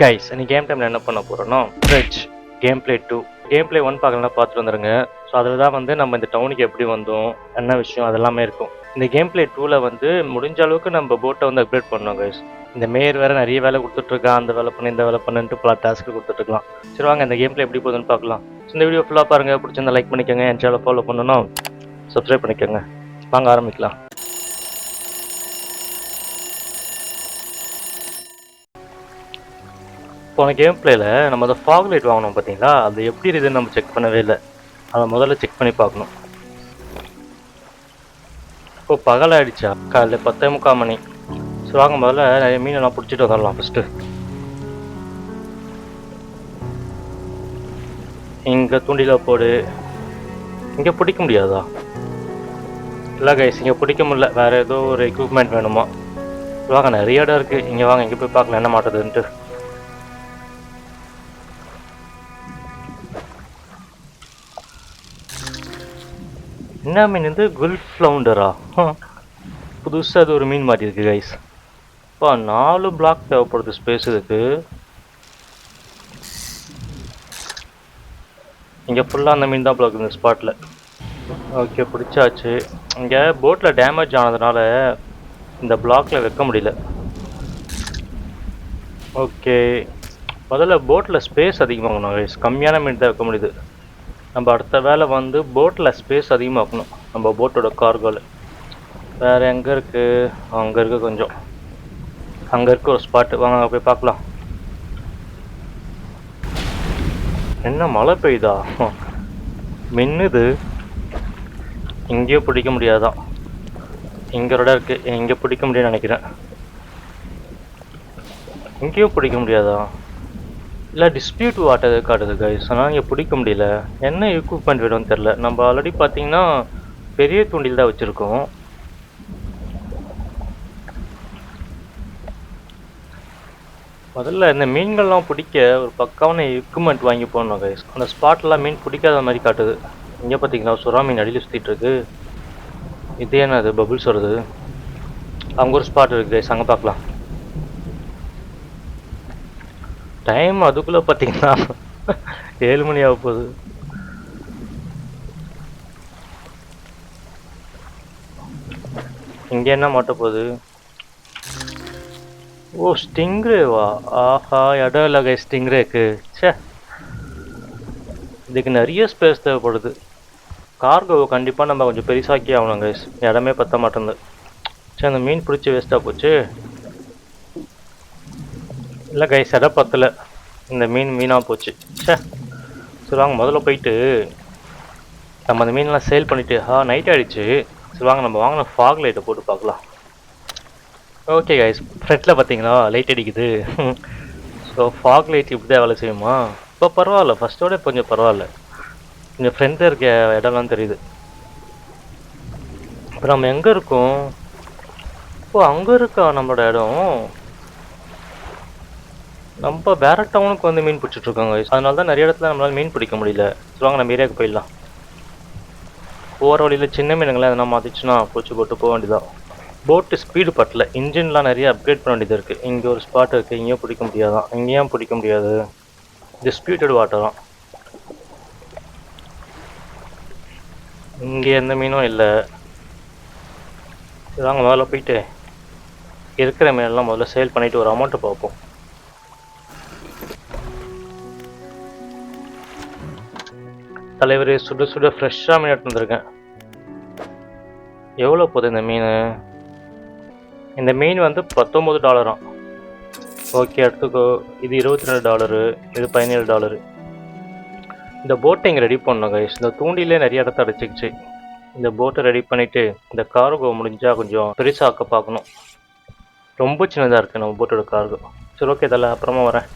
Guys இன்னைக்கு game டைமில் என்ன பண்ண போகிறோன்னா ஃப்ரெட்ஜ் கேம் பிளே 2 கேம் பிளே 1 பார்க்கலாம் பார்த்துட்டு வந்துடுங்க. ஸோ அதில் தான் வந்து நம்ம இந்த டவுனுக்கு எப்படி வந்தோம் என்ன விஷயம் அதெல்லாமே இருக்கும். இந்த கேம் பிளே 2ல் வந்து முடிஞ்ச அளவுக்கு நம்ம போட்டை வந்து அப்கிரேட் பண்ணோம் கைஸ். இந்த மேயர் வேறு நிறைய வேலை கொடுத்துட்ருக்கான், அந்த வேலை பண்ணி இந்த வேலை பண்ணுன்ட்டு பல டாஸ்க்கு கொடுத்துட்ருக்கலாம். சரி வாங்க இந்த கேம் பிளே எப்படி போகுதுன்னு பார்க்கலாம். இந்த வீடியோ ஃபுல்லாக பாருங்கள், பிடிச்சிருந்தா லைக் பண்ணிக்கோங்க, என் சேனலை ஃபாலோ பண்ணணும் சப்ஸ்கிரைப் பண்ணிக்கோங்க. வாங்க ஆரம்பிக்கலாம். போன கேம் பிளேயில் நம்ம அந்த ஃபாக் லைட் வாங்கினோம் பார்த்தீங்களா, அது எப்படி இருக்குதுன்னு நம்ம செக் பண்ணவே இல்லை. அதை முதல்ல செக் பண்ணி பார்க்கணும். இப்போ பகல் ஆகிடுச்சா, காலைல 10:45 மணி. ஸோ வாங்க முதல்ல நிறைய மீனெல்லாம் பிடிச்சிட்டு வந்துடலாம். ஃபஸ்ட்டு இங்கே தூண்டில போடு. இங்கே பிடிக்க முடியாதா? இல்லை கைஸ், இங்கே பிடிக்க முடியல, வேறு ஏதோ ஒரு எக்யூப்மெண்ட் வேணுமா? வாங்க நிறைய இடம் இருக்குது, இங்கே வாங்க இங்கே போய் பார்க்கலாம் என்ன மாட்டுதுன்ட்டு. என்ன மீன் வந்து குல்ஃப் ஃப்ளவுண்டரா? புதுசாக அது ஒரு மீன் மாட்டிருக்கு கைஸ். இப்போ 4 பிளாக் தேவைப்படுது ஸ்பேஸ் இதுக்கு. இங்கே ஃபுல்லாக அந்த மீன் தான் பிளாக் இந்த ஸ்பாட்டில். ஓகே பிடிச்சாச்சு. இங்கே போட்டில் டேமேஜ் ஆனதுனால இந்த பிளாக்கில் வைக்க முடியல. ஓகே முதல்ல போட்டில் ஸ்பேஸ் அதிகமாகணும் கைஸ், கம்மியான மீன் தான் வைக்க முடியுது. நம்ம அடுத்த வேலை வந்து போட்டில் ஸ்பேஸ் அதிகமாக்கணும் நம்ம போட்டோட கார்கோவில். வேறு எங்கே இருக்குது? அங்கே இருக்குது கொஞ்சம். அங்கே இருக்க ஒரு ஸ்பாட்டு, வாங்க போய் பார்க்கலாம். என்ன மழை பெய்யுதா? மின்னுது. இங்கேயும் பிடிக்க முடியாதான், இங்கே ஒரு இடம் இருக்குது, இங்கே பிடிக்க முடியும்னு நினைக்கிறேன். இங்கேயும் பிடிக்க முடியாதா? இல்லை டிஸ்பியூட் வாட்டர் காட்டுது கைஸ், ஆனால் இங்கே பிடிக்க முடியல. என்ன எக்யூப்மெண்ட் வேணும்னு தெரில. நம்ம ஆல்ரெடி பார்த்தீங்கன்னா பெரிய தூண்டில் தான் வச்சுருக்கோம். முதல்ல இந்த மீன்கள்லாம் பிடிக்க ஒரு பக்காவான எக்யூப்மெண்ட் வாங்கி போடணும் கைஸ். அந்த ஸ்பாட்லாம் மீன் பிடிக்காத மாதிரி காட்டுது. இங்கே பார்த்தீங்களா சுறா மீன் அடியில் சுற்றிட்டு இருக்கு. இது என்ன அது பபுள்ஸ் வருது? அங்கே ஒரு ஸ்பாட் இருக்குது கைஸ், அங்கே பார்க்கலாம். டைம் அதுக்குள்ளே பார்த்தீங்கன்னா 7 மணி ஆக போகுது. இங்கே என்ன மாட்ட போகுது? ஓ ஸ்டிங்ரேவா? ஆஹா இடம் இல்லை கை ஸ்டிங்ரேக்கு. சே இதுக்கு நிறைய ஸ்பேஸ் தேவைப்படுது. கார்கோவை கண்டிப்பாக நம்ம கொஞ்சம் பெருசாக்கி ஆகணும் கைஸ், இடமே பற்ற மாட்டேங்குது. சரி அந்த மீன் பிடிச்சி வேஸ்ட்டாக போச்சு. இல்லை கைஸ் இடம் பத்தலை, இந்த மீன் மீனாக போச்சு. சே சரி வாங்க முதல்ல போயிட்டு நம்ம அந்த மீன்லாம் சேல் பண்ணிவிட்டு நைட் ஆகிடுச்சு. சரி வாங்க நம்ம வாங்கின ஃபாக் லைட்டை போட்டு பார்க்கலாம். ஓகே கைஸ் ஃப்ரண்ட்டில் பார்த்தீங்களா லைட் அடிக்குது. ஸோ ஃபாக் லைட் இப்படி தான் வேலை செய்யுமா? இப்போ பரவாயில்ல, ஃபஸ்ட்டோட கொஞ்சம் பரவாயில்ல. கொஞ்சம் ஃப்ரெண்டில் இருக்க இடம்லாம் தெரியுது. இப்போ நம்ம எங்கே இருக்கோம்? ஓ அங்கே இருக்கா நம்மளோட இடம். நம்ம வேற டவுனுக்கு வந்து மீன் பிடிச்சிட்ருக்கோங்க, அதனால தான் நிறைய இடத்துல நம்மளால் மீன் பிடிக்க முடியல. சொல்லுவாங்க நம்ம ஏரியாவுக்கு போயிடலாம். போகிற வழியில் சின்ன மீனுங்களாம் எதனா மாற்றிச்சுன்னா பூச்சி போட்டு போக வேண்டியதான். போட்டு ஸ்பீடு பட்டல, இன்ஜின்லாம் நிறைய அப்கிரேட் பண்ண வேண்டியது இருக்குது. இங்கே ஒரு ஸ்பாட் இருக்குது, இங்கேயும் பிடிக்க முடியாதான். இங்கேயும் பிடிக்க முடியாது, டிஸ்பியூட்டட் வாட்டர் தான். இங்கே எந்த மீனும் இல்லை. வாங்க முதல்ல போயிட்டு இருக்கிற மீனெல்லாம் முதல்ல சேல் பண்ணிவிட்டு ஒரு அமௌண்ட்டை பார்ப்போம். தலைவர் சுட சுட ஃப்ரெஷ்ஷாக மீன் எடுத்து வந்திருக்கேன். எவ்வளோ போகுது இந்த மீன்? இந்த மீன் வந்து $19. ஓகே எடுத்துக்கோ. இது $22, இது $17. இந்த போட்டை இங்கே ரெடி பண்ணணும் கைஸ். இந்த தூண்டிலே நிறைய இடத்த அடைச்சிக்கிச்சு. இந்த போட்டை ரெடி பண்ணிவிட்டு இந்த கார்கோ முடிஞ்சால் கொஞ்சம் பெருசாக்க பார்க்கணும். ரொம்ப சின்னதாக இருக்குது நம்ம போட்டோட கார்கோ. சரி ஓகே இதெல்லாம் அப்புறமா வரேன்.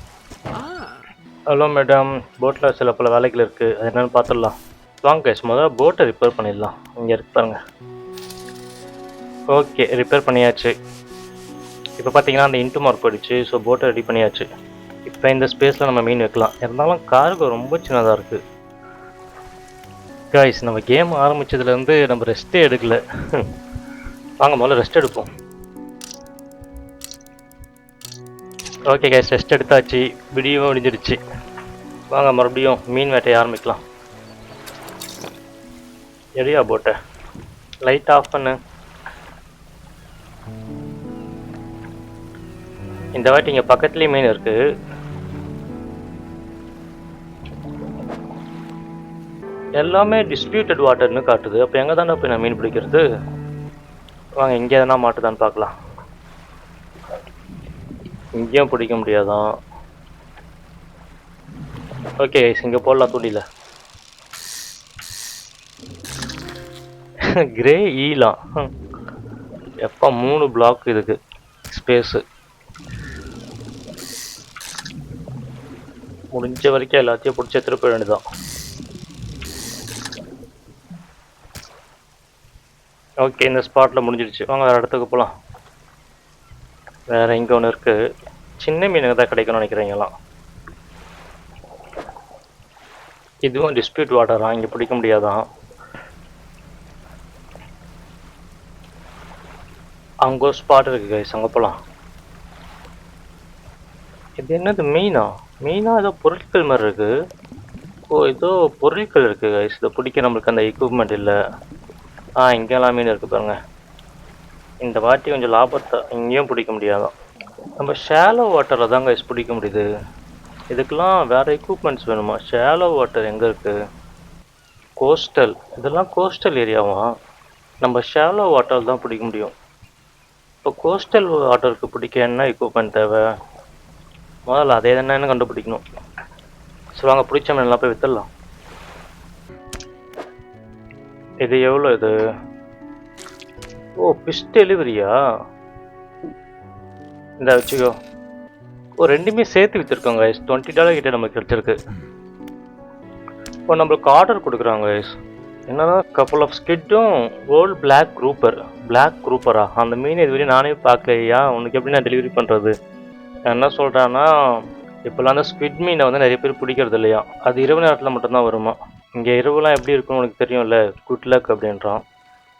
ஹலோ மேடம், போட்டில் சில பல வேலைகள் இருக்குது, அது என்னென்னு பார்த்துடலாம். வாங்க கைஸ் முதல்ல போட்டை ரிப்பேர் பண்ணிடலாம். இங்கே இருக்கு பாருங்க. ஓகே ரிப்பேர் பண்ணியாச்சு. இப்போ பார்த்தீங்கன்னா அந்த இன்ட்டு மார்க் போயிடுச்சு. ஸோ போட்டை ரெடி பண்ணியாச்சு. இப்போ இந்த ஸ்பேஸில் நம்ம மீன் வைக்கலாம். இருந்தாலும் கார்கோ ரொம்ப சின்னதாக இருக்குது கைஸ். நம்ம கேம் ஆரம்பித்ததுலேருந்து நம்ம ரெஸ்ட்டே எடுக்கல. வாங்க முதல்ல ரெஸ்ட் எடுப்போம். ஓகே கைஸ், ரெஸ்ட் எடுத்தாச்சு, வீடியோ முடிஞ்சிடுச்சு. வாங்க மறுபடியும் மீன் வேட்டையை ஆரம்பிக்கலாம். எரியா போட்ட லைட் ஆஃப் பண்ணு. இந்த வாட்டி இங்கே பக்கத்துலேயே மீன் இருக்கு. எல்லாமே டிஸ்பியூட்டட் வாட்டர்னு காட்டுது. அப்போ எங்கே தானே போய் நான் மீன் பிடிக்கிறது? வாங்க இங்கே எதனா மாட்டுதான்னு பார்க்கலாம். இங்கேயும் பிடிக்க முடியாதான். ஓகே இங்கே போடலாம் தூண்டில. கிரே ஈலாம் எப்போ 3 பிளாக் இதுக்கு ஸ்பேஸு. முடிஞ்ச வரைக்கும் எல்லாத்தையும் பிடிச்ச திருப்ப வேண்டியதான். ஓகே இந்த ஸ்பாட்டில் முடிஞ்சிடுச்சு. வாங்க வேறு இடத்துக்கு போகலாம். வேறு இங்கே ஒன்று இருக்குது. சின்ன மீனுங்க தான் கிடைக்கணும்னு நினைக்கிறீங்களாம். இதுவும் டிஸ்பியூட் வாட்டரா, இங்கே பிடிக்க முடியாதான். அங்கே ஒரு ஸ்பாட் இருக்குது கைஸ், அங்கே போகலாம். இது என்னது மீனா? மீனா ஏதோ பொருட்கள் மாதிரி இருக்குது. ஓ ஏதோ பொருட்கள் இருக்குது கைஸ். இதை பிடிக்க நம்மளுக்கு அந்த எக்யூப்மெண்ட் இல்லை. இங்கெல்லாம் மீன் இருக்குது பாருங்க. இந்த வாட்டி கொஞ்சம் லாபத்தை இங்கேயும் பிடிக்க முடியாதான். நம்ம ஷாலோ வாட்டரில் தான் கைஸ் பிடிக்க முடியுது. இதுக்கெல்லாம் வேறு எக்யூப்மெண்ட்ஸ் வேணுமா? ஷாலோ வாட்டர் எங்கே இருக்குது? கோஸ்டல், இதெல்லாம் கோஸ்டல் ஏரியாவா? நம்ம ஷாலோ வாட்டர் தான் பிடிக்க முடியும். இப்போ கோஸ்டல் வாட்டருக்கு பிடிக்க என்ன எக்யூப்மெண்ட் தேவை? முதல்ல அதே என்னன்னு கண்டுபிடிக்கணும். சரி வாங்க பிடிச்ச மீன்லாம் போய் விற்றுடலாம். இது எவ்வளோ இது? ஓ ஃபிஷ் டெலிவரியா? இந்த வச்சுக்கோ. ஓ ரெண்டுமே சேர்த்து விற்றுருக்கோங்க கைஸ். $20 கிட்டே நமக்கு கிடைச்சிருக்கு. இப்போ நம்மளுக்கு ஆர்டர் கொடுக்குறாங்க கைஸ். என்னன்னா கப்புள் ஆஃப் ஸ்கிட்டும் ஓல்ட் பிளாக் குரூப்பரா? அந்த மீன் இதுவரையும் நானே பார்க்கலையா. உனக்கு எப்படி நான் டெலிவரி பண்ணுறது? என்ன சொல்கிறான்னா இப்போல்லாம் அந்த ஸ்குவிட் மீனை வந்து நிறைய பேர் பிடிக்கிறது இல்லையா, அது இரவு நேரத்தில் மட்டும்தான் வருமா. இங்கே இரவுலாம் எப்படி இருக்குன்னு உனக்கு தெரியும்ல, குட் லக் அப்படின்றான்.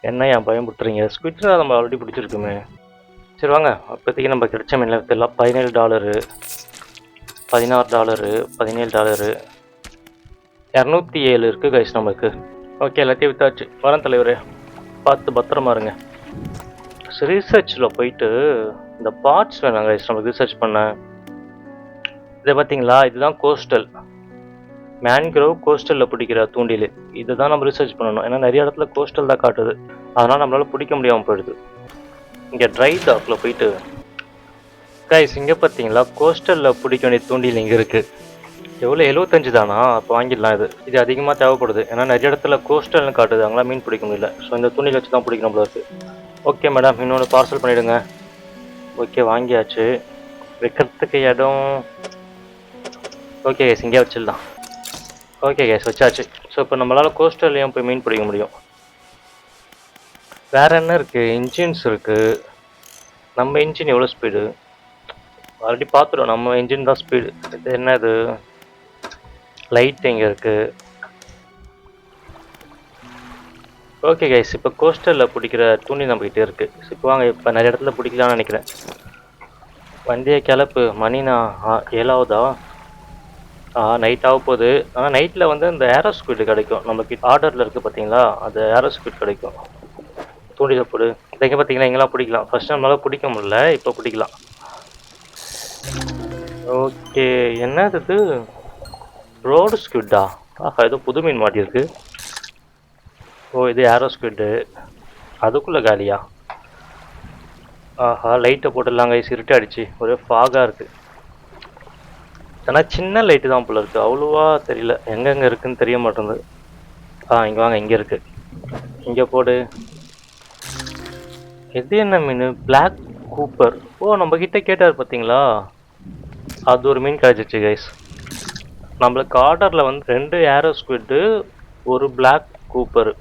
என்ன ஏன் பயன்படுத்துறீங்க? ஸ்குவிட் நம்ம ஆல்ரெடி பிடிச்சிருக்குமே. சரி வாங்க அப்போதைக்கு நம்ம கிடைச்ச மீனில் விற்றுலாம். $17, $16, $17, 207 இருக்குது கைஸ் நமக்கு. ஓகே எல்லாத்தையும் வித்தாச்சு. வரேன் தலைவரே, பார்த்து பத்திரமா இருங்க. ரிசர்ச்சில் போயிட்டு இந்த பார்ட்ஸ் வேணாங்க கைஸ் நமக்கு ரிசர்ச் பண்ண. இதை பார்த்தீங்களா, இதுதான் கோஸ்டல் மேன்க்ரோவ். கோஸ்டலில் பிடிக்கிற தூண்டில் இதை தான் நம்ம ரிசர்ச் பண்ணணும். ஏன்னா நிறைய இடத்துல கோஸ்டல் தான் காட்டுது, அதனால் நம்மளால் பிடிக்க முடியாமல் போயிடுது. இங்கே ட்ரை டாக்கில் போயிட்டு கைஸ் இங்கே பார்த்தீங்களா கோஸ்டலில் பிடிக்க வேண்டிய தூண்டில் இங்கே இருக்குது. எவ்வளோ 75 தானா? அப்போ வாங்கிடலாம். இது அதிகமாக தேவைப்படுது. ஏன்னா நிறைய இடத்துல கோஸ்டல்னு காட்டுது, அங்கெல்லாம் மீன் பிடிக்க முடியல. ஸோ இந்த தூண்டில் வச்சு தான் பிடிக்கணும் போல இருக்குது. ஓகே மேடம், இன்னொன்று பார்சல் பண்ணிவிடுங்க. ஓகே வாங்கியாச்சு. வைக்கிறதுக்கு இடம் ஓகே கேஸ் இங்கே வச்சிடலாம். ஓகே கேஸ் வச்சாச்சு. ஸோ இப்போ நம்மளால் கோஸ்டல்லையும் போய் மீன் பிடிக்க முடியும். வேறு என்ன இருக்குது? இன்ஜின்ஸ் இருக்குது. நம்ம இன்ஜின் எவ்வளோ ஸ்பீடு ஆல்ரெடி பார்த்துட்டோம். நம்ம இன்ஜின் தான் ஸ்பீடு. இது என்ன இது? லைட் எங்கே இருக்குது? ஓகே கைஸ், இப்போ கோஸ்டலில் பிடிக்கிற தூண்டி நம்மகிட்டே இருக்குது. இப்போ வாங்க இப்போ நிறைய இடத்துல பிடிக்கலான்னு நினைக்கிறேன். வண்டியை கிளப்பு. மணினா 7ஆவதா? நைட் ஆக போகுது. ஆனால் நைட்டில் வந்து இந்த ஏரோ ஸ்குவிட் கிடைக்கும். நமக்கு ஆர்டரில் இருக்குது பார்த்தீங்களா, அது ஏரோ ஸ்குவிட் கிடைக்கும். தூண்டில போடு. இங்கே பார்த்தீங்கன்னா இங்கெல்லாம் பிடிக்கலாம். ஃபஸ்ட் நம்மளால் பிடிக்க முடியல, இப்போ பிடிக்கலாம். ஓகே என்னது இது? ரோடு ஸ்குவிட்டா? ஏதோ புது மீன் மாட்டியிருக்கு. ஓ இது ஏரோ ஸ்குவிட்டு. அதுக்குள்ளே காலியா? லைட்டை போட்டுடலாம் கைஸ். இருட்டாடிச்சு, ஒரே ஃபாகாக இருக்குது. ஆனால் சின்ன லைட்டு தான் போல இருக்குது, அவ்வளோவா தெரியல. எங்கெங்கே இருக்குதுன்னு தெரிய மாட்டேங்குது. இங்கே வாங்க, இங்கே இருக்குது. இங்கே போடு. இது என்ன மீன்? Black Cooper. ஓ நம்மக்கிட்ட கேட்டார் பார்த்தீங்களா, அது ஒரு மீன் கிடச்சிச்சு கைஸ். நம்மளுக்கு ஆர்டரில் வந்து 2 ஏரோ ஸ்குவிட்டு, ஒரு பிளாக் கூப்பர்,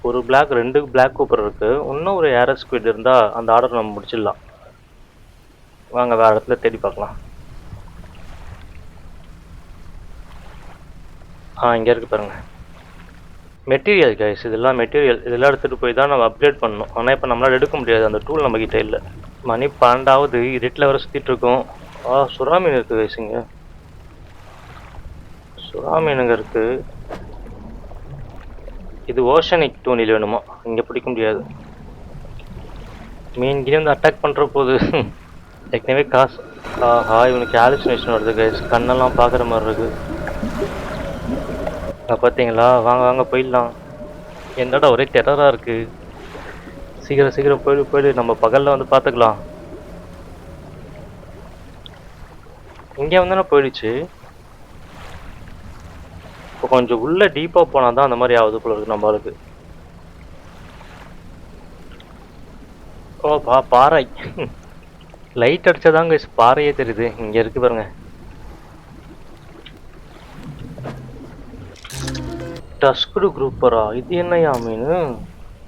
2 பிளாக் கூப்பர் இருக்குது. இன்னும் ஒரு ஏரோ ஸ்குவிட் இருந்தால் அந்த ஆர்டர் நம்ம முடிச்சிடலாம். வாங்க வேறு இடத்துல தேடி பார்க்கலாம். இங்கே இருக்குது பாருங்கள். மெட்டீரியல் கைஸ், இதெல்லாம் மெட்டீரியல். இதெல்லாம் எடுத்துகிட்டு போய் தான் நம்ம அப்கிரேட் பண்ணணும். ஆனால் இப்போ நம்மளால் எடுக்க முடியாது, அந்த டூல் நம்மக்கிட்ட இல்லை. மணி 12ஆவது. இருட்டில் வர சுற்றிட்டுருக்கோம். சுறா மீன் இருக்கு கைஸுங்க. சுறா மீனுங்க இருக்கு. இது ஓஷனிக் தூணில் வேணுமா? இங்கே பிடிக்க முடியாது. மீன் கிட்ட வந்து அட்டாக் பண்ணுற போது ஏற்கனவே காசு. ஆஹா, இவனுக்கு ஹாலுசினேஷன் வருது கைஸ். கண்ணெல்லாம் பார்க்குற மாதிரி இருக்கு. பார்த்தீங்களா? வாங்க வாங்க போயிடலாம். என்னடா ஒரே டெரராக இருக்கு. சீக்கிரம் சீக்கிரம் போயிடு. நம்ம பகலில் வந்து பார்த்துக்கலாம். இங்கே வந்தானே போயிடுச்சு. இப்போ கொஞ்சம் உள்ள டீப்பாக போனால் தான் அந்த மாதிரி ஆகுது போல இருக்கு நம்மளுக்கு. பாறை. லைட் அடிச்சாதாங்க பாறையே தெரியுது. இங்கே இருக்கு பாருங்க. டஸ்குடு குரூப்பரா? இது என்னையா மீன்?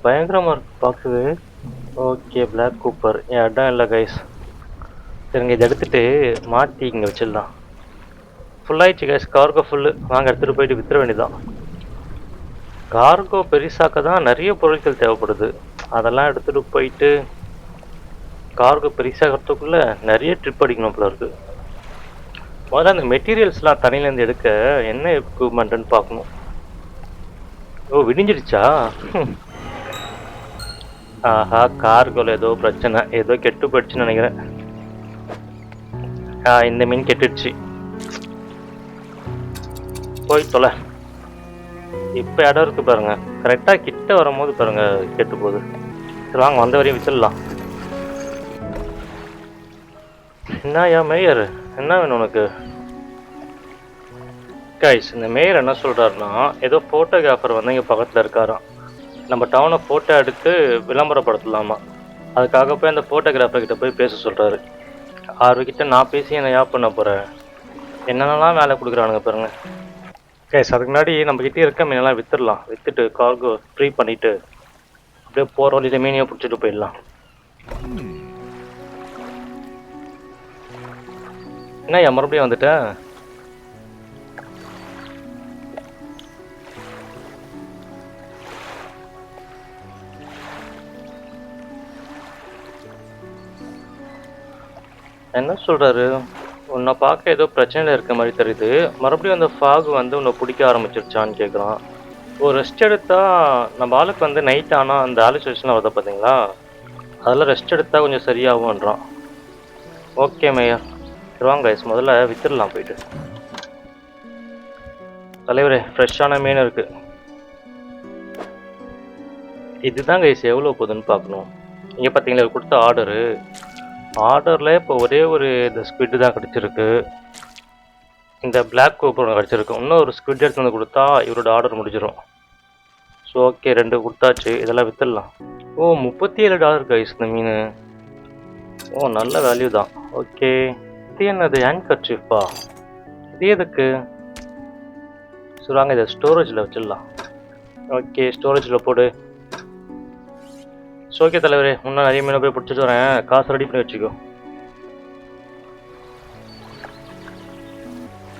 பயங்கரமாக இருக்கு பார்க்கவே. Okay, black cooper. இடம் இல்லை கைஸ். சரிங்க, இதை எடுத்துட்டு மாட்டி இங்கே வச்சிடலாம். ஃபுல்லாகிடுச்சு கைஸ். Cargo full. வாங்க எடுத்துகிட்டு போயிட்டு வித்துற வேண்டியதான். கார்கோ பெருசாக்க தான் நிறைய பொருட்கள் தேவைப்படுது. அதெல்லாம் எடுத்துகிட்டு போயிட்டு கார்கோ பெருசாகிறதுக்குள்ளே நிறைய ட்ரிப் அடிக்கணும் போல இருக்கு. முதல்ல அந்த மெட்டீரியல்ஸ்லாம் தனியிலேருந்து எடுக்க என்ன எக்யூப்மெண்ட்டுன்னு பார்க்கணும். ஓ, விடிஞ்சிடுச்சா? ஆஹா, கார்கோல ஏதோ பிரச்சனை. ஏதோ கெட்டு போயிடுச்சுன்னு நினைக்கிறேன். இந்த மீன் கெட்டுடுச்சு. போய் தொலை. இப்போ இடம் இருக்கு பாருங்க. கரெக்டாக கிட்ட வரும்போது பாருங்க கெட்டு போகுது. சரி வாங்க, வந்த வரையும் வித்துடலாம். என்னயா மேயர், என்ன வேணும் உனக்கு? கைஸ், இந்த மேயர் என்ன சொல்கிறாருன்னா, ஏதோ ஃபோட்டோகிராஃபர் வந்து இங்கே பக்கத்தில் இருக்காராம். நம்ம டவுனை ஃபோட்டோ எடுத்து விளம்பரப்படுத்தலாமா. அதுக்காக போய் அந்த ஃபோட்டோகிராஃபர் கிட்ட போய் பேச சொல்கிறாரு. அவர்கிட்ட நான் பேசி என்ன யாப் பண்ண போகிறேன். என்னென்னலாம் வேலை கொடுக்குறானுங்க பாருங்க. கைஸ், அதுக்கு முன்னாடி நம்மக்கிட்டே இருக்க மீனெல்லாம் வித்துடலாம். விற்றுட்டு கார்கோ ஃப்ரீ பண்ணிவிட்டு அப்படியே போகிற வழியில் மீனையும் பிடிச்சிட்டு போயிடலாம். என்ன மறுபடியும் வந்துட்டேன்? என்ன சொல்கிறாரு? உன்னை பார்க்க ஏதோ பிரச்சனையில் இருக்க மாதிரி தெரியுது. மறுபடியும் அந்த ஃபாக் வந்து உன்னை பிடிக்க ஆரம்பிச்சிருச்சான்னு கேட்குறான். ஒரு ரெஸ்ட் எடுத்தால் நம்ம ஆளுக்கு வந்து நைட் ஆனால் அந்த ஹாலுசினேஷன்லாம் வருது பார்த்தீங்களா? அதெல்லாம் ரெஸ்ட் எடுத்தால் கொஞ்சம் சரியாகும்ன்றான். ஓகே மேயா, வாங்க கைஸ், முதல்ல வித்துடலாம் போயிட்டு. தலைவரே, ஃப்ரெஷ்ஷான மீன் இருக்குது. இதுதான் கைஸ் எவ்வளோ போகுதுன்னு பார்க்கணும். இங்கே பார்த்தீங்களா கொடுத்த ஆர்டரில் இப்போ ஒரே ஒரு இந்த ஸ்குவிட் தான் கிடச்சிருக்கு. இந்த பிளாக் கூப்பர் கிடச்சிருக்கு. இன்னும் ஒரு ஸ்குவிட் எடுத்து வந்து கொடுத்தா இவரோட ஆர்டர் முடிஞ்சிடும். ஸோ ஓகே, 2 கொடுத்தாச்சு. இதெல்லாம் வித்துடலாம். ஓ, $37 கைஸ் இந்த மீன். ஓ, நல்ல வேல்யூ தான். ஓகே, இது என்னது? ஹேண்ட்கர்ச்சீஃபா? இது எதுக்கு? சொல்லுவாங்க, இதை ஸ்டோரேஜில் வச்சிடலாம். ஓகே, ஸ்டோரேஜில் போடு. ஸோ ஓகே தலைவரே, இன்னும் நிறைய மீனை போய் பிடிச்சிட்டு வரேன். காசு ரெடி பண்ணி வச்சுக்கோ.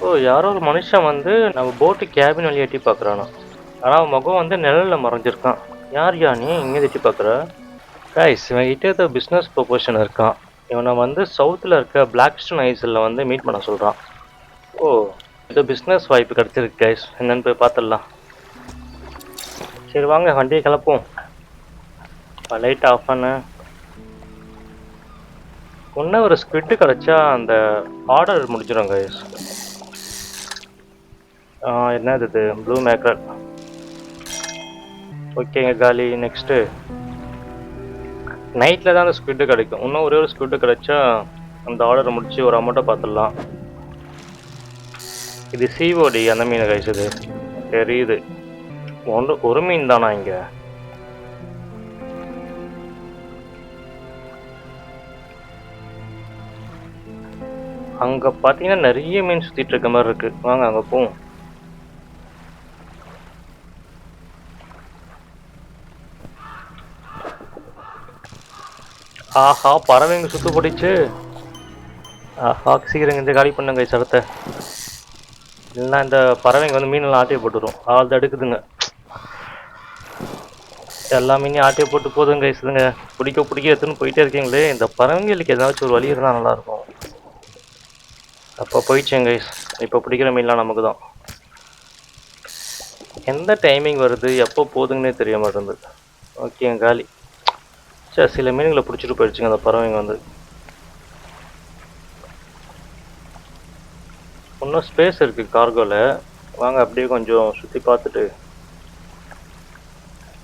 ஓ, யாரோ ஒரு மனுஷன் வந்து நம்ம போட்டு கேபின் வழியாக எட்டி பார்க்குறானா. ஆனால் முகம் வந்து நிழலில் மறைஞ்சிருக்கான். யார் நீ இங்கே எட்டி பார்க்குற? கைஸ், இவன்கிட்ட ஏதோ பிஸ்னஸ் ப்ரொபோஷன் இருக்கான். இவனை வந்து சவுத்தில் இருக்க பிளாக்ஸ்டோன் ஐஸில் வந்து மீட் பண்ண சொல்கிறான். ஓ, ஏதோ பிஸ்னஸ் வாய்ப்பு கிடச்சிருக்கு கைஸ். என்னன்னு போய் பார்த்துடலாம். சரி வாங்க, வண்டியை கிளப்போம். லைட் ஆஃப் பண்ண. இன்னும் ஒரு ஸ்குவிட் கிடச்சா அந்த ஆர்டர் முடிஞ்சிடும் கைஸ். என்னது இது? Blue maker. ஓகேங்க, காலி. நெக்ஸ்ட்டு நைட்டில் தான் அந்த ஸ்குவிட்டு கிடைக்கும். இன்னும் ஒரே ஒரு ஸ்குவிட்டு கிடைச்சா அந்த ஆர்டரை முடிச்சு ஒரு அமௌண்ட்டை பார்த்துடலாம். இது சிஓடி அந்த மீன் கைஸ். இது தெரியுது. ஒரு மீன் தானா இங்கே? அங்கே பார்த்தீங்கன்னா நிறைய மீன் சுற்றிட்டு இருக்க மாதிரி இருக்கு. வாங்க அங்கே போவோம். ஆஹா, பறவைங்க சுத்து போடிச்சு. ஆஹா, சீக்கிரம் இந்த காலி பண்ணுங்க சடத்தை. இல்லைன்னா இந்த பறவைங்க வந்து மீனெல்லாம் ஆட்டையை போட்டுரும். ஆள் எடுக்குதுங்க. எல்லா மீனையும் ஆட்டையை போட்டு போதுங்க கைஸுங்க. பிடிக்க எடுத்துன்னு போயிட்டே இருக்கீங்களே. இந்த பறவைங்களுக்கு ஏதாச்சும் ஒரு வழி இருந்தால் நல்லாயிருக்கும். அப்போ போயிடுச்சுங்க கைஸ். இப்போ பிடிக்கிற மீன்லாம் நமக்கு தான். எந்த டைமிங் வருது எப்போ போகுதுங்கன்னே தெரிய மாட்டேங்குது. ஓகேங்க காலி. சரி, சில மீன்களை பிடிச்சிட்டு போயிடுச்சுங்க அந்த பறவைங்க வந்து. இன்னும் ஸ்பேஸ் இருக்குது கார்கோவில். வாங்க அப்படியே கொஞ்சம் சுற்றி பார்த்துட்டு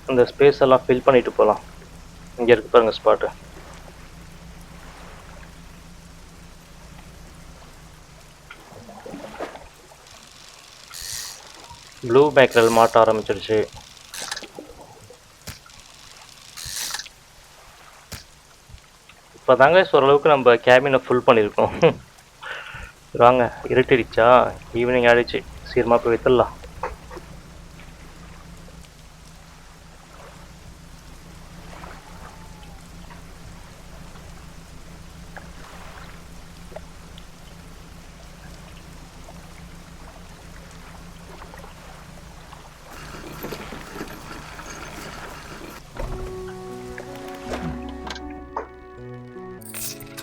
அந்த ஸ்பேஸ் எல்லாம் ஃபில் பண்ணிட்டு போகலாம். இங்கே இருக்கு பாருங்க ஸ்பாட்டு. ப்ளூ மேக்ரல் மாட்ட ஆரம்பிச்சிருச்சு. இப்போ தாங்க ஓரளவுக்கு நம்ம கேபினை ஃபுல் பண்ணியிருக்கோம். வாங்க, இருட்டிடுச்சா, ஈவினிங் ஆகிடுச்சு, சீக்கிரமாக போய் வித்துடலாம்.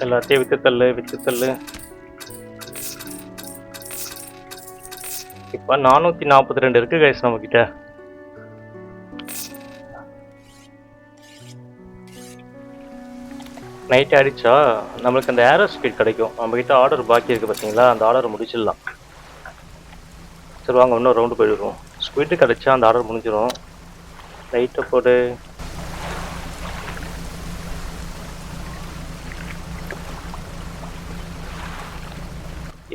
எல்லாத்தையும் வித்து தள்ளு. இப்போ 442 இருக்கு கைஸ் நம்மக்கிட்ட. நைட் ஆகிடுச்சா, நம்மளுக்கு அந்த ஏரோ ஸ்பீட் கிடைக்கும். நம்மக்கிட்ட ஆர்டர் பாக்கி இருக்குது பார்த்தீங்களா, அந்த ஆர்டர் முடிச்சிடலாம். சரி வாங்க, இன்னும் ரவுண்டு போயிடுவோம். ஸ்பீட்டு கிடைச்சா அந்த ஆர்டர் முடிஞ்சிடும். லைட்டை போடு.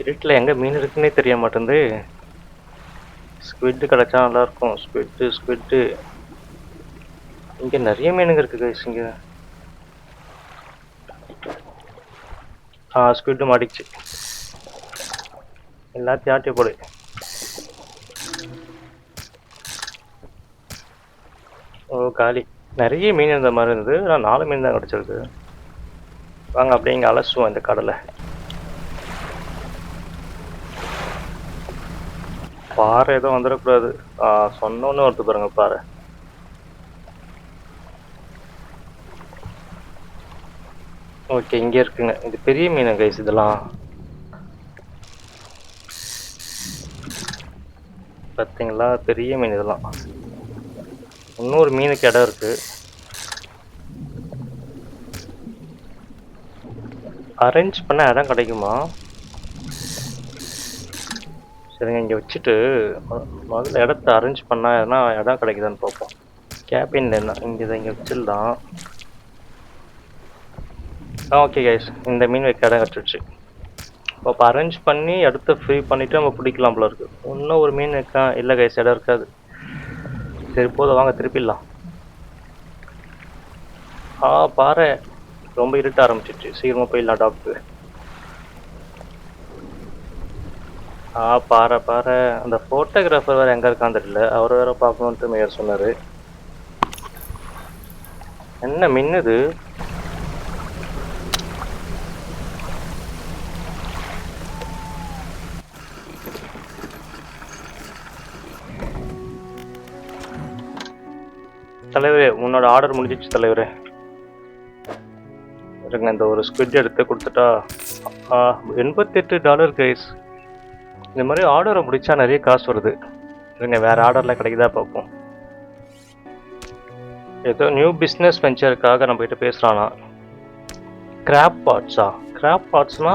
இருட்டில் எங்கே மீன் இருக்குன்னே தெரிய மாட்டேங்குது. ஸ்குவிட்டு கிடச்சா நல்லாயிருக்கும். ஸ்குவிட்டு இங்கே நிறைய மீனுங்க இருக்குது கைஸ். இங்கே ஸ்குவிட்டு மாட்டிச்சு. எல்லாத்தையும் ஆட்டி போடு. ஓ காலி. நிறைய மீன் இருந்த மாதிரி இருந்தது, ஆனால் 4 மீன் தான் கிடச்சிருக்கு. வாங்க அப்படியே இங்கே அலசுவோம் இந்த கடலை. பாறை எதுவும் வந்துடக்கூடாது. சொன்னோன்னு வருது பாருங்க பாறை. ஓகே, இங்கே இருக்குங்க. இது பெரிய மீன் கைஸ். இதெல்லாம் பார்த்தீங்களா, பெரிய மீன் இதெல்லாம். இன்னொரு மீனுக்கு இடம் இருக்கு. அரேஞ்ச் பண்ண இடம் கிடைக்குமா? சரிங்க, இங்கே வச்சுட்டு முதல்ல இடத்த அரேஞ்ச் பண்ணால் எதனா இடம் கிடைக்குதான்னு பார்ப்போம். கேபின்ல என்ன இங்கே வச்சிடலாம். ஓகே கைஸ், இந்த மீன் வைக்க இடம் கிடச்சிடுச்சு. இப்போ அரேஞ்ச் பண்ணி அடுத்து ஃப்ரீ பண்ணிவிட்டு நம்ம பிடிக்கலாம் போல இருக்குது. இன்னும் ஒரு மீன் இருக்கா? இல்லை கைஸ், இடம் இருக்காது. சரி போதும், வாங்க திருப்பிடலாம். பாறை ரொம்ப இருட்ட ஆரம்பிச்சிடுச்சு, சீக்கிரமாக போயிடலாம் டாக்டர். பாறை. அந்த ஃபோட்டோகிராஃபர் வேறு எங்கே இருக்கான்னு தெரியல. அவர் வேறு பார்க்கணுன்ட்டு மேயர் சொன்னார். என்ன மின்னுது? தலைவரே, உன்னோட ஆர்டர் முடிஞ்சிச்சு தலைவரே. இருங்க, இந்த ஒரு ஸ்குவிட் எடுத்து கொடுத்துட்டா. $88 கைஸ். இந்த மாதிரி ஆர்டரை முடிச்சா நிறைய காசு வருது. இருங்க, வேற ஆர்டர்லாம் கிடைக்குதா பார்ப்போம். ஏதோ நியூ பிஸ்னஸ் வெஞ்சருக்காக நம்ம கிட்ட பேசுகிறானா. கிராப் பாட்ஸா? கிராப் பாட்ஸ்னா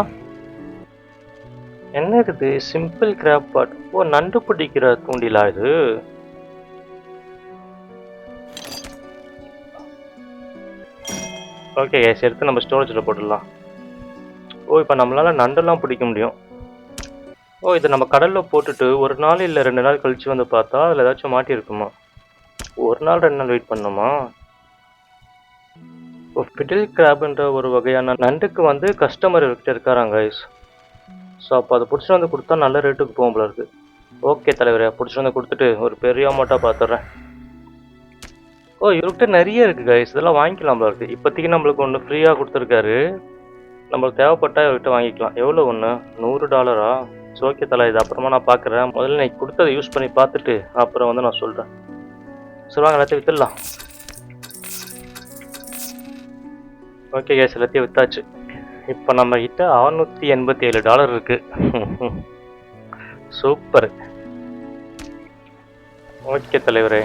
என்ன இருக்குது? சிம்பிள் கிராப் பாட். ஓ, நண்டு பிடிக்கிற தூண்டிலா இது? ஓகே கேஸ், எடுத்து நம்ம ஸ்டோரேஜில் போட்டுடலாம். ஓ, இப்போ நம்மளால் நண்டெல்லாம் பிடிக்க முடியும். ஓ, இதை நம்ம கடலில் போட்டுட்டு ஒரு நாள் இல்லை 2 நாள் கழித்து வந்து பார்த்தா அதில் ஏதாச்சும் மாட்டியிருக்குமா? ஒரு நாள் 2 நாள் வெயிட் பண்ணணுமா? இப்போ ஃபிடில் கிராப்ன்ற ஒரு வகையான நண்டுக்கு வந்து கஸ்டமர் கிட்ட இருக்காராங்க கைஸ். ஸோ அப்போ அதை பிடிச்சிட்டு வந்து கொடுத்தா நல்ல ரேட்டுக்கு போகும் போல இருக்குது. ஓகே தலைவரே, பிடிச்சிட்டு வந்து கொடுத்துட்டு ஒரு பெரிய அமௌண்ட்டாக பார்த்துட்றேன். ஓ, இவர்கிட்ட நிறைய இருக்குது கைஸ். இதெல்லாம் வாங்கிக்கலாம் போல இருக்குது. இப்போதைக்கு நம்மளுக்கு ஒன்று ஃப்ரீயாக கொடுத்துருக்காரு. நம்மளுக்கு தேவைப்பட்டால் இவர்கிட்ட வாங்கிக்கலாம். எவ்வளோ ஒன்று? $100? ஸோ ஓகே தலை, இது அப்புறமா நான் பார்க்குறேன். முதல்ல நான் கொடுத்ததை யூஸ் பண்ணி பார்த்துட்டு அப்புறம் வந்து நான் சொல்கிறேன். சொல்லுவாங்க, எல்லாத்தையும் விற்றுடலாம். ஓகே கேஸ், எல்லாத்தையும் விற்றாச்சு. இப்போ நம்ம கிட்ட $687 இருக்கு. சூப்பர். ஓகே தலைவரே.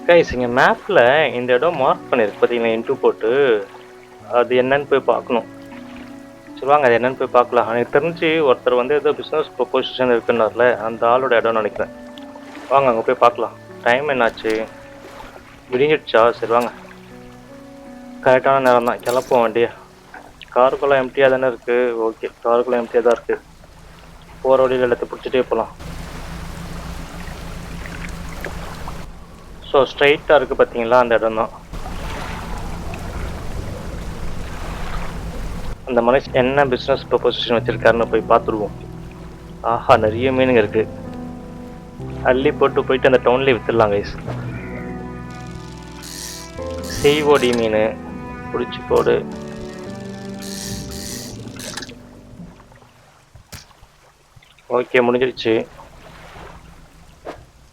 கைஸ் இங்கே மேப்பில் இந்த இடம் மார்க் பண்ணியிருக்கு பார்த்தீங்களா, இன்டூ போட்டு. அது என்னன்னு போய் பார்க்கணும். சொல்லுவாங்க அது என்னன்னு போய் பார்க்கலாம். எனக்கு தெரிஞ்சு ஒருத்தர் வந்து ஏதோ பிஸ்னஸ் ப்ரொபோசிஷன் இருக்குன்னார்ல, அந்த ஆளோட இடம்னு நினைக்கிறேன். வாங்க அங்கே போய் பார்க்கலாம். டைம் என்னாச்சு? விடிஞ்சிடுச்சா? சரி வாங்க. கரெக்டான நேரம் தான், கிளப்போம் வண்டியை. காருக்குள்ளே எம்டியாக தானே இருக்குது. ஓகே, காருக்குள்ளே எம்டியாக தான் இருக்குது. போகிற வழியில் எல்லாத்தையும் பிடிச்சிட்டே போகலாம். ஸோ ஸ்ட்ரைட்டாக இருக்குது பார்த்தீங்களா, அந்த இடம் தான். அந்த மனுஷன் என்ன பிஸ்னஸ் ப்ரொபோசிஷன் வச்சுருக்காருன்னு போய் பார்த்துருவோம். ஆஹா, நிறைய மீனுங்க இருக்குது. அள்ளி போயிட்டு அந்த டவுன்லேயே விற்றுடலாம் கைஸ். செய்வோடி மீன் பிடிச்சி போடு. ஓகே, முடிஞ்சிருச்சு.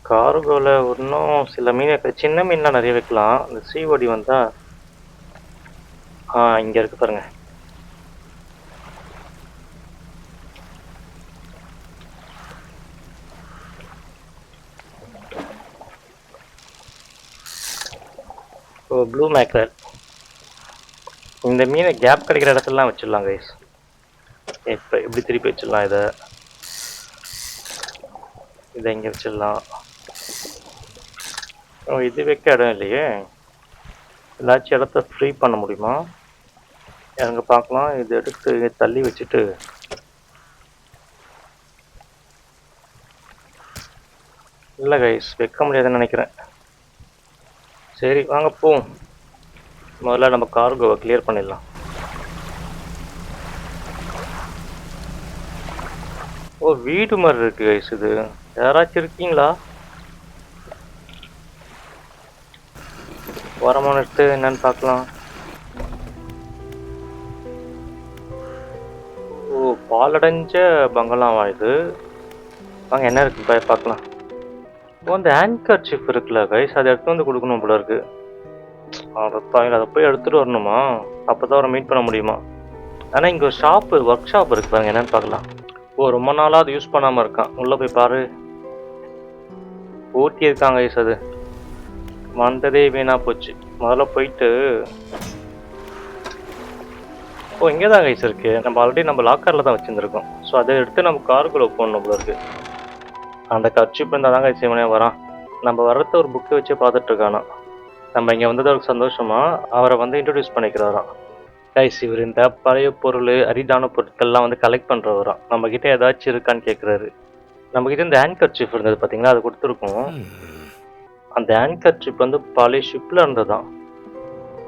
கார்கோவில் இன்னும் சில மீன், சின்ன மீன்லாம் நிறைய வைக்கலாம். இந்த சீவடி வந்தால் இங்கே இருக்கு பாருங்க. ஓ, ப்ளூ மேக்கர். இந்த மீனை கேப் கிடைக்கிற இடத்துலலாம் வச்சிடலாம் கைஸ். இப்போ எப்படி திருப்பி வச்சிடலாம் இதை இங்கே வச்சிடலாம். ஓ, இது வைக்க இடம் இல்லையே. ஏதாச்சும் இடத்த ஃப்ரீ பண்ண முடியுமா? எங்க பார்க்கலாம். இது எடுத்து தள்ளி வச்சுட்டு இல்லை கைஸ், வைக்க முடியாதுன்னு நினைக்கிறேன். சரி வாங்க போவோம். முதல்ல நம்ம கார்கோவை கிளியர் பண்ணிடலாம். ஓ, வீடு மாதிரி இருக்கு கைஸ். இது யாராச்சும் இருக்கீங்களா? வரமான எடுத்து என்னன்னு பார்க்கலாம். ஓ, பாலடைஞ்ச பங்களாவா இது? வாங்க என்ன இருக்கு பார்க்கலாம். ஓ, அந்த ஆங்கர் சிப் இருக்குல்ல கைஸ், அதை எடுத்து வந்து கொடுக்கணும் போல இருக்கு. அதை போய் எடுத்துட்டு வரணுமா? அப்போதான் அவரை மீட் பண்ண முடியுமா? ஆனால் இங்கே ஒரு ஷாப்பு, ஒர்க் ஷாப் இருக்கு பாருங்க, என்னன்னு பார்க்கலாம். ஓ, ரொம்ப நாளாக அது யூஸ் பண்ணாமல் இருக்கான். உள்ளே போய் பாரு. ஊட்டி இருக்காங்க கைஸ். அது வந்ததே வீணாக போச்சு. முதல்ல போயிட்டு ஓ, இங்கே தான் கைஸ் இருக்கு. நம்ம ஆல்ரெடி நம்ம லாக்கரில் தான் வச்சுருந்துருக்கோம். ஸோ அதை எடுத்து நம்ம காருக்குள்ளே போடணும் போல இருக்கு. அந்த கர்ச்சிப் இருந்தால் தான் கைஸ் இவனே வரான். நம்ம வர்றத ஒரு புக்கை வச்சு பார்த்துட்டு இருக்கானா. நம்ம இங்கே வந்தது ஒரு சந்தோஷமா அவரை வந்து இன்ட்ரடியூஸ் பண்ணிக்கிறாராம். கைஸ் இவர் இந்த பழைய பொருள், அரிதான பொருட்கள்லாம் வந்து கலெக்ட் பண்ணுறவராம். நம்மக்கிட்ட ஏதாச்சும் இருக்கான்னு கேட்குறாரு. நம்மக்கிட்ட இந்த ஹேண்ட்கர்ச்சிப் இருந்தது பார்த்தீங்களா, அது கொடுத்துருக்கோம். அந்த ஹேண்ட்கர்ச்சிப் வந்து பழைய ஷிப்பில் இருந்ததுதான்.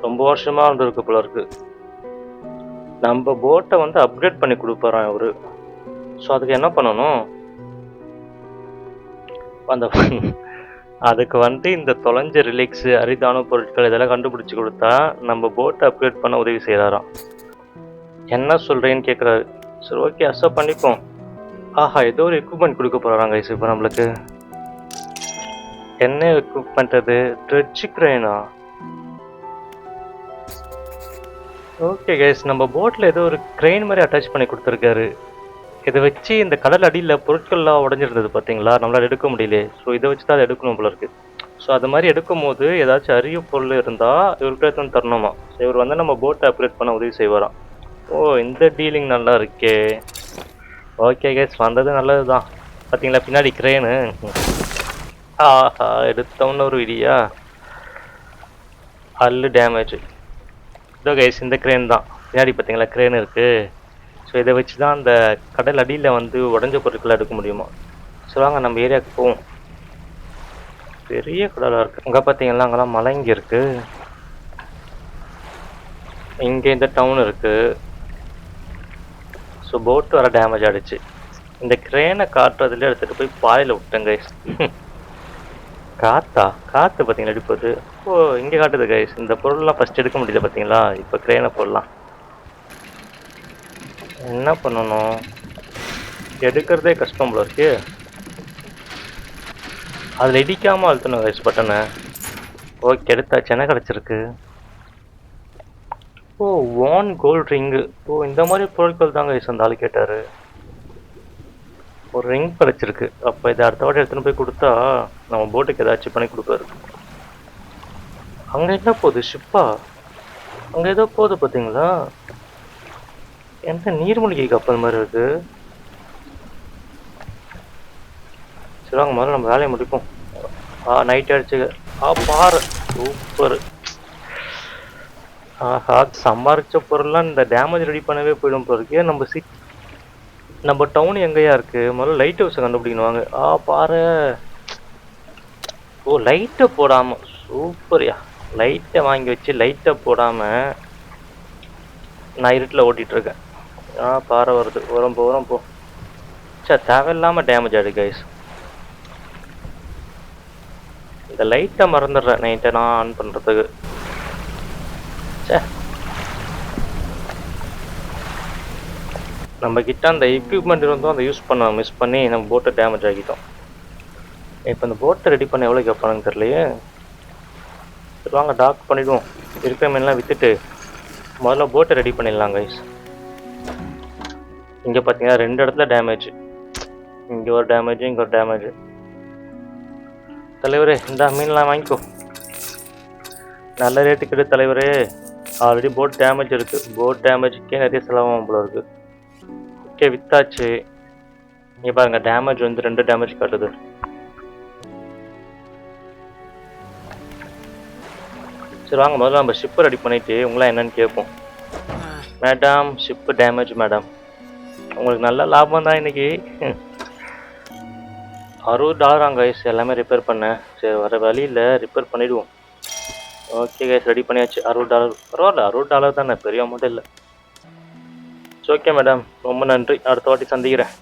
ரொம்ப வருஷமாக இருந்திருக்கு போல இருக்கு. நம்ம போட்டை வந்து அப்கிரேட் பண்ணி கொடுப்பாராம் இவர். ஸோ அதுக்கு என்ன பண்ணணும்? அதுக்கு வந்து இந்த தொலைஞ்ச ரிலிக்ஸு, அரிதான பொருட்கள் இதெல்லாம் கண்டுபிடிச்சி கொடுத்தா நம்ம போட்டை அப்கிரேட் பண்ண உதவி செய்கிறாராம். என்ன சொல்கிறேன்னு கேட்குறாரு. சரி ஓகே, அக்செப்ட் பண்ணிப்போம். ஆஹா, ஏதோ ஒரு எக்யூப்மெண்ட் கொடுக்க போகிறாங்க இப்போ நம்மளுக்கு. என்ன எக்யூப்மெண்ட் அது? ட்ரெட்ஜ் கிரேனா? ஓகே கைஸ், நம்ம போட்டில் ஏதோ ஒரு கிரெயின் மாதிரி அட்டாச் பண்ணி கொடுத்துருக்காரு. இதை வச்சு இந்த கடல் அடியில் பொருட்கள்லாம் உடஞ்சிருந்தது பார்த்தீங்களா, நம்மளால் எடுக்க முடியல. ஸோ இதை வச்சு தான் அதை எடுக்கணும் போல இருக்கு. ஸோ அது மாதிரி எடுக்கும் போது ஏதாச்சும் அரிய பொருள் இருந்தால் இவருக்கு எடுத்து தரணுமா. ஸோ இவர் வந்து நம்ம போட்டை அப்கிரேட் பண்ண உதவி செய்வாராம். ஓ, இந்த டீலிங் நல்லா இருக்கே. ஓகே கைஸ், வந்தது நல்லது தான். பார்த்தீங்களா பின்னாடி கிரெயினு. ஆஹா, எடுத்தவொன்னு ஒரு விடியா. அல்லு டேமேஜ். இதோ கைஸ், இந்த கிரெயின் தான். பின்னாடி பார்த்தீங்களா கிரெயின் இருக்குது. ஸோ இதை வச்சு தான் அந்த கடல் அடியில் வந்து உடஞ்ச பொருட்களை எடுக்க முடியுமா. சொல்லுவாங்க நம்ம ஏரியாவுக்கு போவோம். பெரிய கடலாக இருக்குது. அங்கே பார்த்தீங்கன்னா அங்கெல்லாம் மலை இங்கே இருக்குது. இங்கே இந்த டவுன் இருக்குது. ஸோ போட்டு வர டேமேஜ் ஆகிடுச்சு. இந்த கிரெயினை காட்டுறதுல எடுத்துகிட்டு போய் பாயில் விட்டேன் கைஸ். காற்று பார்த்தீங்களா எப்படி போகுது. ஓ, இங்கே காட்டுது கைஸ். இந்த பொருள்லாம் ஃபஸ்ட் எடுக்க முடியுது பார்த்தீங்களா. இப்போ கிரெயினை போடலாம். என்ன பண்ணணும்? எடுக்கிறதே கஷ்டம் போல இருக்கு. அதில் இடிக்காமல் அழுத்தணும் கைஸ் பட்டனை. ஓகே, எடுத்தாச்சு. என்ன கிடச்சிருக்கு? ஓ, ஒன் கோல்ட் ரிங்கு. ஓ, இந்த மாதிரி பொருட்கள் தாங்க அந்த ஆள் கேட்டாரு. ஒரு ரிங் கிடைச்சிருக்கு. அப்ப இதை அடுத்த வாட்டி எடுத்துன்னு போய் கொடுத்தா நம்ம போட்டுக்கு ஏதாச்சும் பண்ணி கொடுப்பாரு. அங்க என்ன போகுது? ஷிப்பா? அங்க ஏதோ போகுது பாத்தீங்களா? என்ன நீர்மூழ்கி கப்பல் மாதிரி இருக்கு. சரி வாங்க, முதல்ல நம்ம வேலையை முடிப்போம். நைட் ஆயிடுச்சு. பாரு, சூப்பர். ஆஹா, சம்பாரிச்ச பொருள்லாம் இந்த டேமேஜ் ரெடி பண்ணவே போயிடும் போல இருக்கே. நம்ம டவுன் எங்கேயா இருக்கு? முதல்ல லைட் ஹவுஸை கண்டுபிடிக்கணும். வாங்க. பாரு. ஓ, லைட்டை போடாம சூப்பர்யா. லைட்டை வாங்கி வச்சு லைட்டை போடாம நான் இருட்டில் ஓட்டிட்டு இருக்கேன். பாறை வருது. உரம் போ. சார், தேவையில்லாம டேமேஜ் ஆயிடு கைஸ். இந்த லைட்டை மறந்துடுறேன் நைட்டை நான் ஆன் பண்றதுக்கு. சே, நம்ம கிட்ட அந்த எக்யூப்மெண்ட் இருந்தோம், அதை யூஸ் பண்ண மிஸ் பண்ணி நம்ம போட்டை டேமேஜ் ஆகிட்டோம். இப்போ இந்த போட்டை ரெடி பண்ண எவ்வளோ கேட்பானுங்க தெரியலையே. சரி வாங்க, டாக் பண்ணிடுவோம். இருக்கிற மீன்லாம் விற்றுட்டு முதல்ல போட்டை ரெடி பண்ணிடலாம் கைஸ். இங்கே பார்த்தீங்கன்னா 2 இடத்துல டேமேஜ். இங்கே ஒரு டேமேஜ், இங்கே ஒரு டேமேஜ். தலைவரே, இந்த மீன்லாம் வாங்கிக்கோ. நல்ல ரேட்டு கிடையாது தலைவரே. ஆல்ரெடி போட் டேமேஜ் இருக்குது. போட் டேமேஜுக்கே நிறைய செலவாகும் போல இருக்குது. ஓகே, வித்தாச்சு. இங்கே பாருங்க, டேமேஜ் வந்து 2 டேமேஜ் காட்டுது. சரி வாங்க, முதல்ல நம்ம ஷிப்பை ரெடி பண்ணிட்டு உங்களாம் என்னன்னு கேட்போம். Madam, ship damage madam. உங்களுக்கு நல்ல லாபம் தான் இன்னைக்கு. $60 கைஸ் எல்லாமே ரிப்பேர் பண்ணேன். சரி, வர வழியில் ரிப்பேர் பண்ணிவிடுவோம். ஓகே கைஸ், ரெடி பண்ணியாச்சு. $60. பரவாயில்ல, $60 தானே, பெரிய அமௌண்ட் இல்லை. ஓகே மேடம், ரொம்ப நன்றி. அடுத்த வாட்டி சந்திக்கிறேன்.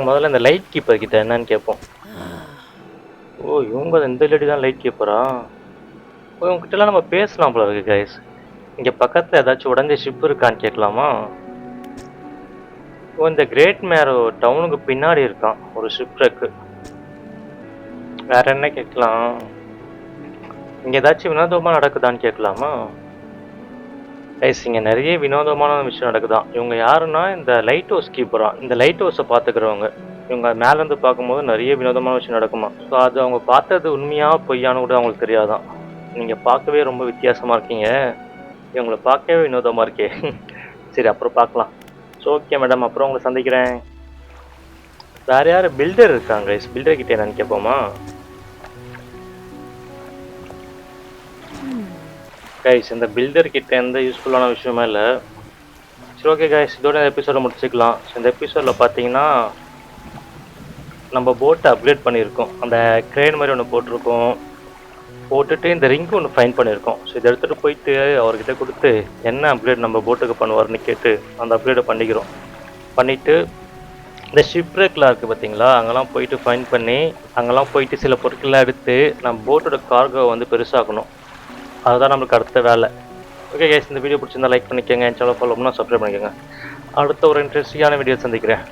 முதல்ல இந்த லைட் கீப்பர் கிட்ட என்னன்னு கேட்போம். ஓ, இவங்க இந்த லேடி தான் லைட் கீப்பரா? ஓ, இவங்ககிட்டலாம் நம்ம பேசலாம் போல இருக்கு கைஸ். இங்கே பக்கத்தில் ஏதாச்சும் உடஞ்ச ஷிப் இருக்கான்னு கேட்கலாமா? ஓ, இந்த கிரேட் மேரோ டவுனுக்கு பின்னாடி இருக்கான் ஒரு ஷிப் ட்ரக்கு. வேற என்ன கேட்கலாம்? இங்கே ஏதாச்சும் வினோதமாக நடக்குதான்னு கேட்கலாமா? கைஸ், இங்கே நிறைய வினோதமான விஷயம் நடக்குதான். இவங்க யாருன்னா இந்த லைட் ஹவுஸ் கீப்பரா. இந்த லைட் ஹவுஸை பார்த்துக்கிறவங்க. இவங்க மேலேருந்து பார்க்கும்போது நிறைய வினோதமான விஷயம் நடக்குமா. ஸோ அது அவங்க பார்த்தது உண்மையா பொய்யான்னு கூட அவங்களுக்கு தெரியாதான். நீங்கள் பார்க்கவே ரொம்ப வித்தியாசமாக இருக்கீங்க. இவங்களை பார்க்கவே வினோதமாக இருக்கே. சரி, அப்புறம் பார்க்கலாம். ஸோ ஓகே மேடம், அப்புறம் உங்களை சந்திக்கிறேன். வேறு யார் பில்டர் இருக்காங்க கைஸ்? பில்டர் கிட்டே என்னன்னு கேட்போமா? கைஸ், இந்த பில்டர் கிட்ட எந்த யூஸ்ஃபுல்லான விஷயமே இல்லை. சரி ஓகே கைஸ், இதோட இந்த எபிசோட முடிச்சுக்கலாம். இந்த எபிசோடில் பார்த்தீங்கன்னா நம்ம போட்டை அப்கிரேட் பண்ணியிருக்கோம். அந்த கிரேன் மாதிரி ஒன்று போட்டிருக்கோம். போட்டுட்டு இந்த ரிங்கு ஒன்று ஃபைன் பண்ணியிருக்கோம். ஸோ இதை எடுத்துகிட்டு போயிட்டு அவர்கிட்ட கொடுத்து என்ன அப்கிரேட் நம்ம போட்டுக்கு பண்ணுவார்னு கேட்டு அந்த அப்கிரேடை பண்ணிவிட்டு இந்த ஷிப்ரேக்லாம் இருக்குது பார்த்தீங்களா, அங்கெல்லாம் போயிட்டு ஃபைன் பண்ணி அங்கெல்லாம் போயிட்டு சில பொருட்கள்லாம் எடுத்து நம்ம போட்டோட கார்கோ வந்து பெருசாகணும். அதுதான் நம்மளுக்கு அடுத்த வேலை. ஓகே கைஸ், இந்த வீடியோ பிடிச்சிருந்தா லைக் பண்ணிக்கோங்க. என் சேனல் ஃபாலோ பண்ணால் சப்ஸ்கிரைப் பண்ணிக்கோங்க. அடுத்த ஒரு இன்ட்ரெஸ்டிங்கான வீடியோ சந்திக்கிறேன்.